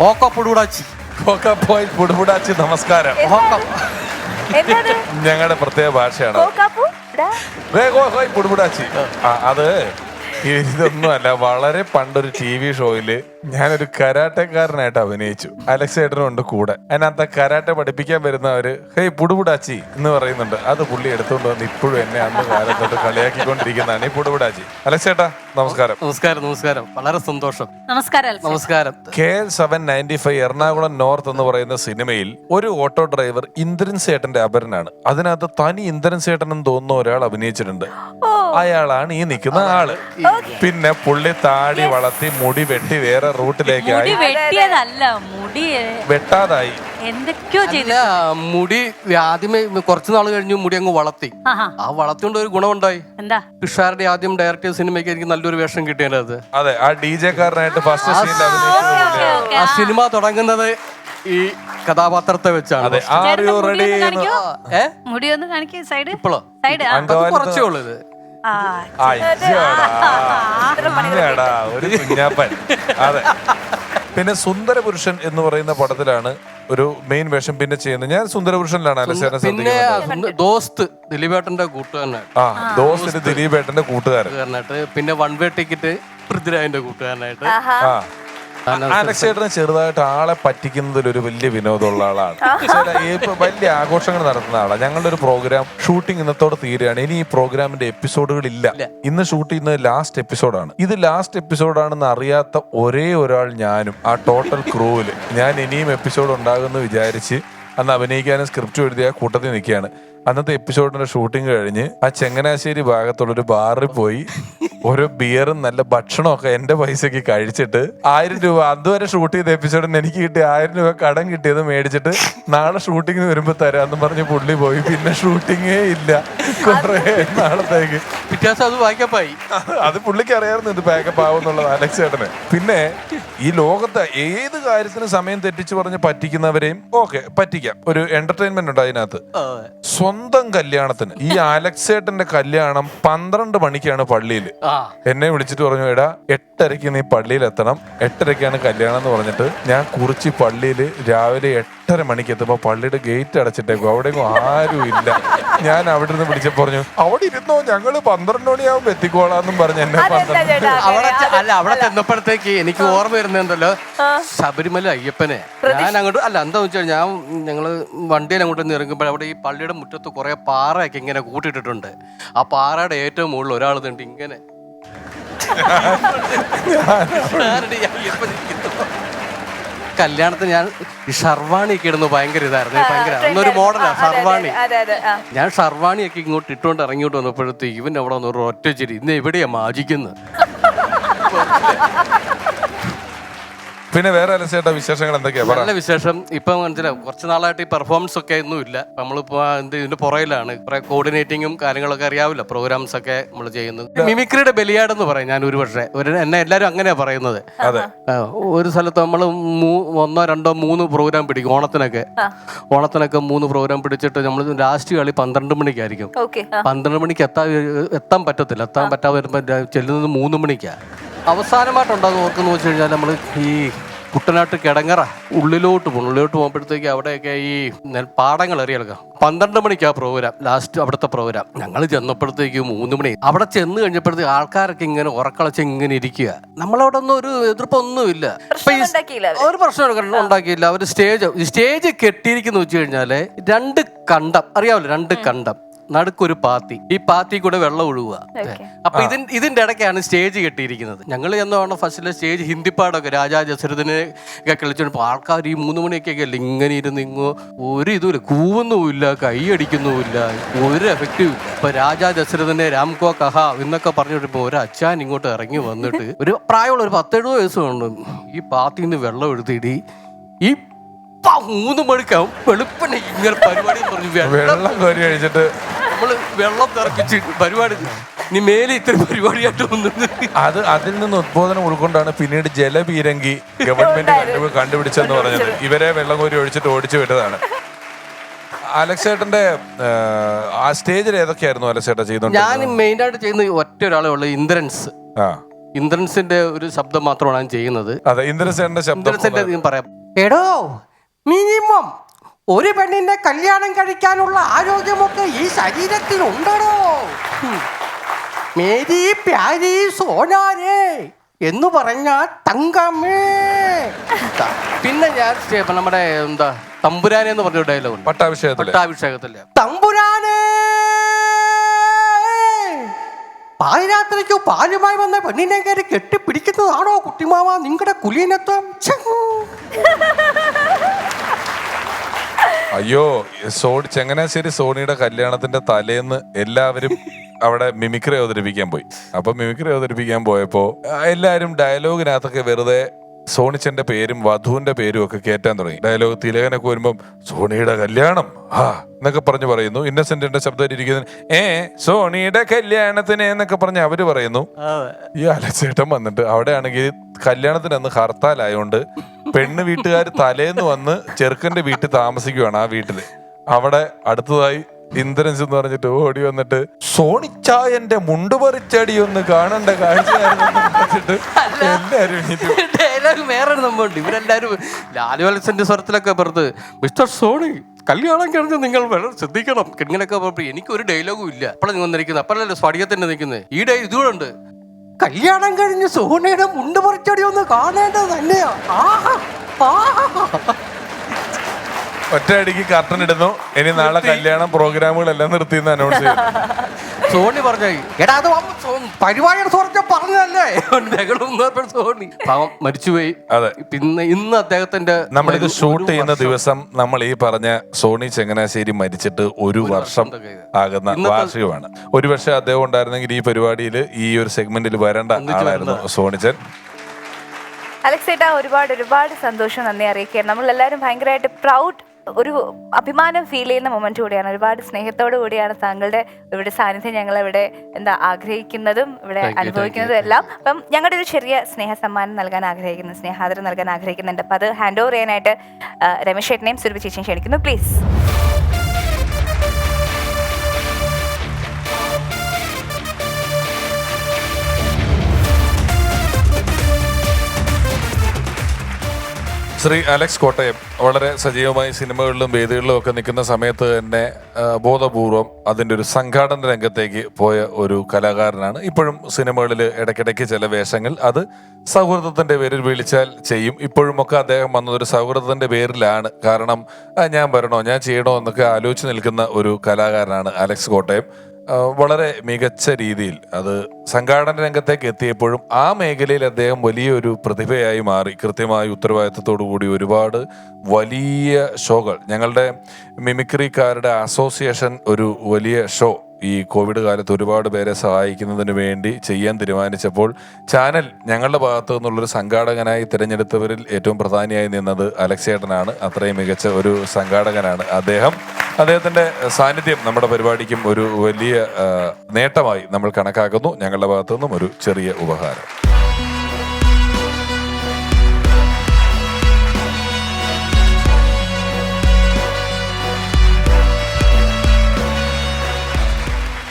ഓക്ക പുടുപുടാച്ചി. പുടുപുടാച്ചി നമസ്കാരം. ഞങ്ങളുടെ പ്രത്യേക ഭാഷയാണ് പുടുപുടാച്ചി. അത് ഇതൊന്നും അല്ല, വളരെ പണ്ടൊരു TV ഷോയില് ഞാനൊരു കരാട്ടക്കാരനായിട്ട് അഭിനയിച്ചു. അലക്സ് ഏട്ടനുണ്ട് കൂടെ. അതിനകത്ത് കരാട്ടെ പഠിപ്പിക്കാൻ വരുന്നവര് ഹേയ് പുടുപുടാച്ചി എന്ന് പറയുന്നുണ്ട്. അത് പുള്ളി എടുത്തുകൊണ്ട് വന്ന് ഇപ്പോഴും എന്നെ അന്ന് കാലത്തോട്ട് കളിയാക്കിക്കൊണ്ടിരിക്കുന്നതാണ് ഈ പുടുപുടാച്ചി. അലക്സ് ഏട്ടാ നമസ്കാരം. നമസ്കാരം. നമസ്കാരം. വളരെ സന്തോഷം. നമസ്കാരം. നമസ്കാരം. KL795 എറണാകുളം നോർത്ത് എന്ന് പറയുന്ന സിനിമയിൽ ഒരു ഓട്ടോ ഡ്രൈവർ ഇന്ദ്രൻ സേട്ടന്റെ അപരനാണ്. അതിനകത്ത് തനി ഇന്ദ്രൻ സേട്ടൻ എന്ന് തോന്നുന്ന ഒരാൾ അഭിനയിച്ചിട്ടുണ്ട്. അയാളാണ് ഈ നിൽക്കുന്ന ആള്. പിന്നെ പുള്ളി താടി വളർത്തി മുടി വെട്ടി വേറെ റൂട്ടിലേക്കായി. വെട്ടാതായി എന്തൊക്കെയോ ചെയ്തു. മുടി ആദ്യമേ കുറച്ചു നാൾ കഴിഞ്ഞു മുടി അങ്ങ് വളർത്തി. ആ വളർത്തിയോണ്ട് ഒരു ഗുണമുണ്ടായി. എന്താ? തുഷാരുടെ ആദ്യം ഡയറക്ടർ സിനിമയ്ക്ക് എനിക്ക് നല്ലൊരു വേഷം കിട്ടിയത്. അതെ, ആ DJ കാരനായിട്ട് ഫസ്റ്റ് സീനിൽ അഭിനയിച്ചത്. ആ സിനിമ തുടങ്ങുന്നത് ഈ കഥാപാത്രത്തെ വെച്ചാണ്. അതെ, ആർ യു റെഡി? മുടി ഒന്ന് കാണിക്കേ. സൈഡ് ഇപ്പോഴോ കുറച്ചേ ഉള്ളൂ ഇത്. ഒരു കുഞ്ഞാപ്പൻ. അതെ. പിന്നെ സുന്ദരപുരുഷൻ എന്ന് പറയുന്ന പടത്തിലാണ് ഒരു മെയിൻ വേഷം പിന്നെ ചെയ്യുന്നത്. ഞാൻ സുന്ദരപുരുഷനിലാണ് പിന്നെ ദോസ്ത് ദിലീപേട്ടന്റെ കൂട്ടുകാരനായിട്ട്. ദോസ്ത് ദിലീപേട്ടന്റെ കൂട്ടുകാരനായിട്ട്. പിന്നെ വൺ വേ ടിക്കറ്റ് പൃഥ്വിരാജിന്റെ കൂട്ടുകാരനായിട്ട്. അലക്സ് ചേട്ടന് ചെറുതായിട്ട് ആളെ പറ്റിക്കുന്നതിൽ ഒരു വലിയ വിനോദമുള്ള ആളാണ്. വലിയ ആഘോഷങ്ങൾ നടത്തുന്ന ആളാണ്. ഞങ്ങളുടെ ഒരു പ്രോഗ്രാം ഷൂട്ടിംഗ് ഇന്നത്തോടെ തീരുകയാണ്. ഇനി ഈ പ്രോഗ്രാമിന്റെ എപ്പിസോഡുകൾ ഇല്ല. ഇന്ന് ഷൂട്ട് ചെയ്യുന്നത് ലാസ്റ്റ് എപ്പിസോഡാണ്. ഇത് ലാസ്റ്റ് എപ്പിസോഡാണെന്ന് അറിയാത്ത ഒരേ ഒരാൾ ഞാനും. ആ ടോട്ടൽ ക്രൂവില് ഞാൻ ഇനിയും എപ്പിസോഡ് ഉണ്ടാകുമെന്ന് വിചാരിച്ച് അന്ന് അഭിനയിക്കാനും സ്ക്രിപ്റ്റ് എഴുതിയ കൂട്ടത്തിൽ നിൽക്കുകയാണ്. അന്നത്തെ എപ്പിസോഡിന്റെ ഷൂട്ടിംഗ് കഴിഞ്ഞ് ആ ചെങ്ങനാശ്ശേരി ഭാഗത്തുള്ളൊരു ബാറിൽ പോയി ഓരോ ബിയറും നല്ല ഭക്ഷണമൊക്കെ എന്റെ പൈസക്ക് കഴിച്ചിട്ട് 1000 രൂപ അതുവരെ ഷൂട്ട് ചെയ്ത എപ്പിസോഡിന് എനിക്ക് കിട്ടിയ 1000 രൂപ കടം കിട്ടിയത് മേടിച്ചിട്ട് നാളെ ഷൂട്ടിങ്ങിന് വരുമ്പോ തരാന്ന് പറഞ്ഞ് പുള്ളി പോയി. പിന്നെ ഷൂട്ടിങ്ങേ ഇല്ല കുറെ നാളത്തേക്ക്. വ്യത്യാസം അത് ബാക്കപ്പായി. അത് പുള്ളിക്ക് അറിയാമായിരുന്നു ഇത് ബാക്കപ്പ് ആവുന്നുള്ളത് അലക്സ് ചേട്ടന്. പിന്നെ ഈ ലോകത്ത് ഏത് കാര്യത്തിന് സമയം തെറ്റിച്ച് പറഞ്ഞ് പറ്റിക്കുന്നവരെയും ഓക്കെ പറ്റിക്കാം. ഒരു എന്റർടൈൻമെന്റ് ഉണ്ട് അതിനകത്ത്. സ്വന്തം കല്യാണത്തിന് ഈ അലക്സ് ചേട്ടന്റെ കല്യാണം 12 മണിക്കാണ് പള്ളിയില്. എന്നെ വിളിച്ചിട്ട് പറഞ്ഞു, എടാ 8:30 നീ പള്ളിയിൽ എത്തണം, 8:30 കല്യാണം എന്ന് പറഞ്ഞിട്ട് ഞാൻ കുറിച്ച് പള്ളിയിൽ രാവിലെ 8:30 മണിക്ക് എത്തുമ്പോ പള്ളിയുടെ ഗേറ്റ് അടച്ചിട്ടേക്കും. അവിടെ ആരും ഇല്ല. ഞാൻ അവിടെ നിന്ന് വിളിച്ചപ്പോ പറഞ്ഞു, അവിടെ ഇരുന്നോ ഞങ്ങള് 12 മണിയാവുമ്പോ എത്തിക്കോളാന്നും പറഞ്ഞു എന്നെ. അവിടെ ചെന്നപ്പോഴത്തേക്ക് എനിക്ക് ഓർമ്മ വരുന്നുണ്ടല്ലോ ശബരിമല അയ്യപ്പനെ. ഞാൻ അങ്ങോട്ട് എന്താ വെച്ചാൽ ഞങ്ങള് വണ്ടിയിൽ അങ്ങോട്ട് ഇറങ്ങുമ്പോൾ അവിടെ ഈ പള്ളിയുടെ മുറ്റത്ത് കുറെ പാറയൊക്കെ ഇങ്ങനെ കൂട്ടിയിട്ടിട്ടുണ്ട്. ആ പാറയുടെ ഏറ്റവും മുകളിൽ ഒരാൾ തണ്ടി ഇങ്ങനെ കല്യാണത്തിന് ഞാൻ ഷർവാണി ഒക്കെ ഇടുന്നു. ഭയങ്കര ഇതായിരുന്നു. ഭയങ്കര അന്നൊരു മോഡലാ ഷർവാണി. ഞാൻ ഷർവാണിയൊക്കെ ഇങ്ങോട്ട് ഇട്ടുകൊണ്ട് ഇറങ്ങിയോട്ട് വന്നപ്പോഴത്തേക്ക് ഇവൻ അവിടെ വന്ന് ഒരു ഒറ്റ ചിരി, ഇന്ന് എവിടെയാ മാജിക്കുന്നത്. പിന്നെ വേറെ വിശേഷങ്ങൾ എന്തൊക്കെയാ? നല്ല വിശേഷം. ഇപ്പൊ മനസ്സിലാവും കുറച്ച് നാളായിട്ട് ഈ പെർഫോമൻസ് ഒക്കെ ഒന്നും ഇല്ല. നമ്മളിപ്പോ ഇതിന്റെ പുറയിലാണ്. കുറെ കോർഡിനേറ്റിങ്ങും കാര്യങ്ങളൊക്കെ അറിയാവില്ല. പ്രോഗ്രാംസ് ഒക്കെ നമ്മൾ ചെയ്യുന്നത്. മിമിക്രിയുടെ ബലിയാട് എന്ന് പറയും. ഞാൻ ഒരു പക്ഷേ എന്നെ എല്ലാരും അങ്ങനെയാ പറയുന്നത്. ഒരു സ്ഥലത്ത് നമ്മൾ 1, 2, 3 പ്രോഗ്രാം പിടിക്കും. ഓണത്തിനൊക്കെ 3 പ്രോഗ്രാം പിടിച്ചിട്ട് നമ്മൾ ലാസ്റ്റ് കളി 12 മണിക്കായിരിക്കും. 12 മണിക്ക് എത്താൻ പറ്റത്തില്ല. എത്താൻ പറ്റാതെ വരുമ്പോ ചെല്ലുന്നത് 3 മണിക്കാണ്. അവസാനമായിട്ടുണ്ടാകും ഓർക്കെന്ന് വെച്ച് കഴിഞ്ഞാൽ നമ്മൾ ഈ കുട്ടനാട്ട് കിടങ്ങറ ഉള്ളിലോട്ട് പോകുമ്പോഴത്തേക്ക് അവിടെയൊക്കെ ഈ പാടങ്ങൾ അറിയാം. 12 മണിക്കാ പ്രോഗ്രാം ലാസ്റ്റ് അവിടുത്തെ പ്രോഗ്രാം. ഞങ്ങൾ ചെന്നപ്പോഴത്തേക്ക് 3 മണി. അവിടെ ചെന്ന് കഴിഞ്ഞപ്പോഴത്തേക്ക് ആൾക്കാരൊക്കെ ഇങ്ങനെ ഉറക്കളച്ച് ഇങ്ങനെ ഇരിക്കുക. നമ്മളവിടെ ഒന്നും ഒരു എതിർപ്പൊന്നുമില്ല. ഒരു പ്രശ്നം ഉണ്ടാക്കിയില്ല. അവർ സ്റ്റേജ് കെട്ടിയിരിക്കുന്ന വെച്ച് കഴിഞ്ഞാല് 2 കണ്ടം അറിയാമല്ലോ. 2 കണ്ടം നടുക്കൊരു പാത്തി. ഈ പാത്തി കൂടെ വെള്ളം ഒഴുകുക. അപ്പൊ ഇതിന്റെ ഇടയ്ക്കാണ് സ്റ്റേജ് കെട്ടിയിരിക്കുന്നത്. ഞങ്ങൾ ചെന്ന ഫസ്റ്റിലെ സ്റ്റേജ് ഹിന്ദിപ്പാടൊക്കെ രാജാ ദശരഥനെ ഒക്കെ കളിച്ചോണ്ട് ആൾക്കാർ ഈ 3 മണിയൊക്കെ അല്ലേ ഇങ്ങനെ ഇരുന്ന് ഇങ്ങോ ഒരു ഇതുമില്ല, കൂവുന്നുമില്ല, കൈയടിക്കുന്നുമില്ല, ഒരു എഫക്റ്റും ഇല്ല. ഇപ്പൊ രാജാ ദശരഥനെ രാംകോ കഹ എന്നൊക്കെ പറഞ്ഞിട്ടിപ്പോ ഒരു അച്ഛൻ ഇങ്ങോട്ട് ഇറങ്ങി വന്നിട്ട് ഒരു പ്രായമുള്ള ഒരു 10-70 വയസ്സുണ്ട്. ഈ പാത്തിന്ന് വെള്ളം എടുത്തിടി ഈ 3 മണിക്കാവും വെളുപ്പനെ ഇങ്ങനെ പരിപാടി പറഞ്ഞു വെള്ളം കോരി കഴിച്ചിട്ട് നമ്മള് വെള്ളം തിറക്കിച്ച് പരിപാടി. ഇനി മേലെ ഇത്രയും പരിപാടിയായിട്ട് അതിൽ നിന്ന് ഉദ്ബോധനം ഉൾക്കൊണ്ടാണ് പിന്നീട് ജലപീരങ്കി ഗവൺമെന്റ് കണ്ടുപിടിച്ചെന്ന് പറഞ്ഞത്. ഇവരെ വെള്ളം കോരി ഒഴിച്ചിട്ട് ഓടിച്ചു വിട്ടതാണ്. അലക്സ് ചേട്ടന്റെ ആ സ്റ്റേജിൽ ഏതൊക്കെയായിരുന്നു അലക്സ് ചേട്ടൻ ചെയ്യുന്നത്? ഞാൻ മെയിൻ ആയിട്ട് ചെയ്യുന്ന ഒറ്റ ഒരാളേ ഉള്ളു, ഇന്ദ്രൻസ്. ഇന്ദ്രൻസിന്റെ ഒരു ശബ്ദം മാത്രമാണ് ഞാൻ ചെയ്യുന്നത്. അതെ, ഇന്ദ്രസേനന്റെ ശബ്ദം ഇന്ദ്രൻസിന്റെ ഞാൻ പറയാം. എടോ, മിനിമം ഒരു പെണ്ണിന്റെ കല്യാണം കഴിക്കാനുള്ള ആരോഗ്യമൊക്കെ ഈ ശരീരത്തിൽ ഉണ്ടോ? മേരി പ്യാരി സോനാരേ എന്ന് പറഞ്ഞ തങ്കമ്മേ. പിന്നെ ഞാൻ നമ്മുടെ എന്താ തമ്പുരാനെ എന്ന് പറഞ്ഞ ഡയലോഗ് പട്ടാഭിഷേകത്തില് തമ്പുരാനേ, പാതിരാത്രിക്കു പാലുമായി വന്ന പെണ്ണിനെ കയറി കെട്ടിപ്പിടിക്കുന്നതാണോ കുട്ടിമാവ നിങ്ങളുടെ കുലീനത്വം? അയ്യോ, ചങ്ങനാശ്ശേരി സോണിയുടെ കല്യാണത്തിന്റെ തലേന്ന് എല്ലാവരും അവിടെ മിമിക്രി അവതരിപ്പിക്കാൻ പോയി. അപ്പൊ മിമിക്രി അവതരിപ്പിക്കാൻ പോയപ്പോ എല്ലാരും ഡയലോഗിനകത്തൊക്കെ വെറുതെ സോണിച്ചന്റെ പേരും വധുവിന്റെ പേരും ഒക്കെ കേറ്റാൻ തുടങ്ങി. ഡയലോഗ് തിലകനൊക്കെ വരുമ്പം സോണിയുടെ കല്യാണം എന്നൊക്കെ പറഞ്ഞു പറയുന്നു. ഇന്നസെന്റിന്റെ ശബ്ദം ഇരിക്കുന്ന സോണിയുടെ കല്യാണത്തിന് എന്നൊക്കെ പറഞ്ഞ് അവര് പറയുന്നു. ഈ അലച്ചേട്ടൻ വന്നിട്ട് അവിടെ ആണെങ്കിൽ കല്യാണത്തിന് അന്ന് ഹർത്താലായോണ്ട് പെണ്ണ് വീട്ടുകാർ തലേന്ന് വന്ന് ചെറുക്കന്റെ വീട്ടിൽ താമസിക്കുവാണ്. ആ വീട്ടില് അവിടെ അടുത്തതായി ഇന്ദ്രൻസ് എന്ന് പറഞ്ഞിട്ട് ഓടി വന്നിട്ട് സോണിച്ചായന്റെ മുണ്ട് പറിച്ചടി ഒന്ന് കാണേണ്ട കാഴ്ചയായിരുന്നു. എല്ലാരും ഡയലോഗ് വേറെ സംഭവമുണ്ട്. ഇവരെല്ലാരും ലാലു അലക്സിന്റെ സ്വരത്തിലൊക്കെ പുറത്ത് മിസ്റ്റർ സോണി കല്യാണം കഴിഞ്ഞ് നിങ്ങൾ വളരെ ശ്രദ്ധിക്കണം ഇങ്ങനെയൊക്കെ പറഞ്ഞപ്പോൾ എനിക്കൊരു ഡയലോഗും ഇല്ല. അപ്പോഴാണ് വന്നിരിക്കുന്നത്. അപ്പോഴല്ലേ സ്ഫടികത്തിന്റെ നിൽക്കുന്നത്. ഈ ഇതുകൂടെ ഉണ്ട്. കല്യാണം കഴിഞ്ഞ് സോണിയുടെ മുണ്ട് പറിച്ചടി ഒന്ന് കാണേണ്ടത് തന്നെയാ. ഒറ്റയടിക്ക് കർട്ടൻ ഇടുന്നു. ഇനി നാളെ കല്യാണം പ്രോഗ്രാമുകളെല്ലാം നിർത്തിയെന്ന് അനൗൺസ് ചെയ്തു. സോണി പറഞ്ഞു, എടാ അത് പരിപാടിയുടെ സ്വർഗം പറഞ്ഞതല്ലേ. സോണി പാവം മരിച്ചുപോയി. അതെ, പിന്നെ ഇന്ന് അദ്ദേഹത്തിന്റെ നമ്മളിത് ഷൂട്ട് ചെയ്യുന്ന ദിവസം നമ്മൾ ഈ പറഞ്ഞ സോണി ചങ്ങനാശ്ശേരി മരിച്ചിട്ട് ഒരു വർഷം ആകുന്ന വാർഷികമാണ്. ഒരുപക്ഷെ അദ്ദേഹം ഉണ്ടായിരുന്നെങ്കിൽ ഈ പരിപാടിയിൽ ഈ ഒരു സെഗ്മെന്റിൽ വരേണ്ട ആളായിരുന്നു സോണിച്ചൻ. അലക്സ് ചേട്ടാ, ഒരുപാട് സന്തോഷം, നന്ദി അറിയിക്കുകയാണ്. നമ്മളെല്ലാവരും ഭയങ്കരമായിട്ട് പ്രൗഡ്, ഒരു അഭിമാനം ഫീൽ ചെയ്യുന്ന മൊമെന്റ് കൂടിയാണ്. ഒരുപാട് സ്നേഹത്തോടു കൂടിയാണ് താങ്കളുടെ ഇവിടെ സാന്നിധ്യം ഞങ്ങൾ ഇവിടെ ആഗ്രഹിക്കുന്നതും ഇവിടെ അനുഭവിക്കുന്നതും എല്ലാം. അപ്പം ഞങ്ങളുടെ ഒരു ചെറിയ സ്നേഹ സമ്മാനം നൽകാൻ ആഗ്രഹിക്കുന്നു, സ്നേഹാദരം നൽകാൻ ആഗ്രഹിക്കുന്നുണ്ട്. അപ്പം അത് ഹാൻഡ് ഓവർ ചെയ്യാനായിട്ട് രമേശ് ചേട്ടനെയും സുരഭി ചേച്ചിയും ക്ഷണിക്കുന്നു, പ്ലീസ്. ശ്രീ അലക്സ് കോട്ടയം വളരെ സജീവമായി സിനിമകളിലും വേദികളിലും ഒക്കെ നിൽക്കുന്ന സമയത്ത് തന്നെ ബോധപൂർവം അതിൻ്റെ ഒരു സംഘാടന രംഗത്തേക്ക് പോയ ഒരു കലാകാരനാണ്. ഇപ്പോഴും സിനിമകളിൽ ഇടയ്ക്കിടയ്ക്ക് ചില വേഷങ്ങൾ അത് സൗഹൃദത്തിൻ്റെ പേരിൽ വിളിച്ചാൽ ചെയ്യും. ഇപ്പോഴുമൊക്കെ അദ്ദേഹം വന്നതൊരു സൗഹൃദത്തിൻ്റെ പേരിലാണ്. കാരണം ഞാൻ വരണോ ഞാൻ ചെയ്യണോ എന്നൊക്കെ ആലോചിച്ച് നിൽക്കുന്ന ഒരു കലാകാരനാണ് അലക്സ് കോട്ടയം. വളരെ മികച്ച രീതിയിൽ അത് സംഘാടന രംഗത്തേക്ക് എത്തിയപ്പോഴും ആ മേഖലയിൽ അദ്ദേഹം വലിയൊരു പ്രതിഭയായി മാറി. കൃത്യമായ ഉത്തരവാദിത്തത്തോടു കൂടി ഒരുപാട് വലിയ ഷോകൾ, ഞങ്ങളുടെ മിമിക്രിക്കാരുടെ അസോസിയേഷൻ ഒരു വലിയ ഷോ ഈ കോവിഡ് കാലത്ത് ഒരുപാട് പേരെ സഹായിക്കുന്നതിന് വേണ്ടി ചെയ്യാൻ തീരുമാനിച്ചപ്പോൾ ചാനൽ ഞങ്ങളുടെ ഭാഗത്തു നിന്നുള്ളൊരു സംഘാടകനായി തിരഞ്ഞെടുത്തവരിൽ ഏറ്റവും പ്രധാനിയായി നിന്നത് അലക്സേട്ടനാണ്. അത്രയും മികച്ച ഒരു സംഘാടകനാണ് അദ്ദേഹം. അദ്ദേഹത്തിന്റെ സാന്നിധ്യം നമ്മുടെ പരിപാടിക്കും ഒരു വലിയ നേട്ടമായി നമ്മൾ കണക്കാക്കുന്നു. ഞങ്ങളുടെ ഭാഗത്തു നിന്നും ഒരു ചെറിയ ഉപഹാരം.